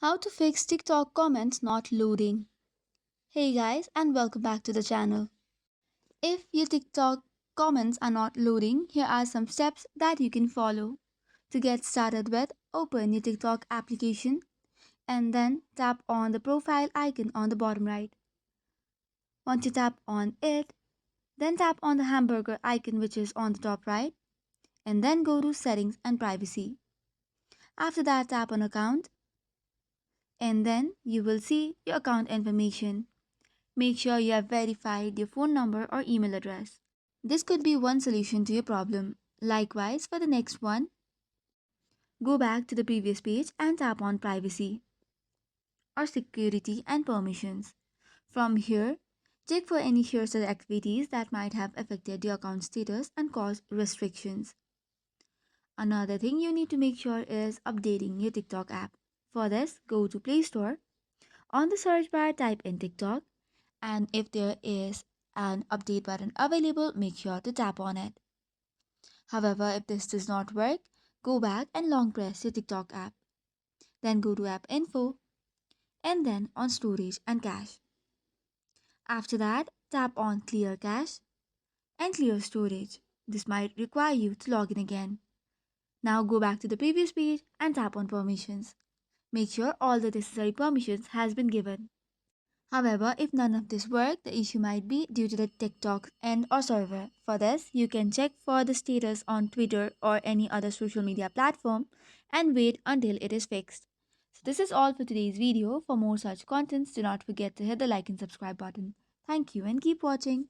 How to fix TikTok comments not loading. Hey guys, and welcome back to the channel. If your TikTok comments are not loading, here are some steps that you can follow. To get started with, open your TikTok application and then tap on the profile icon on the bottom right. Once you tap on it, then tap on the hamburger icon which is on the top right and then go to settings and privacy. After that, tap on account and then you will see your account information. Make sure you have verified your phone number or email address. This could be one solution to your problem. Likewise, for the next one, go back to the previous page and tap on Privacy or Security and Permissions. From here, check for any shares or activities that might have affected your account status and caused restrictions. Another thing you need to make sure is updating your TikTok app. For this, go to Play Store. On the search bar, type in TikTok, and if there is an update button available, make sure to tap on it. However, if this does not work, go back and long press your TikTok app. Then go to App Info and then on Storage and Cache. After that, tap on Clear Cache and Clear Storage. This might require you to log in again. Now go back to the previous page and tap on Permissions. Make sure all the necessary permissions has been given. However, if none of this work, the issue might be due to the TikTok end or server. For this, you can check for the status on Twitter or any other social media platform and wait until it is fixed. So this is all for today's video. For more such contents, do not forget to hit the like and subscribe button. Thank you and keep watching.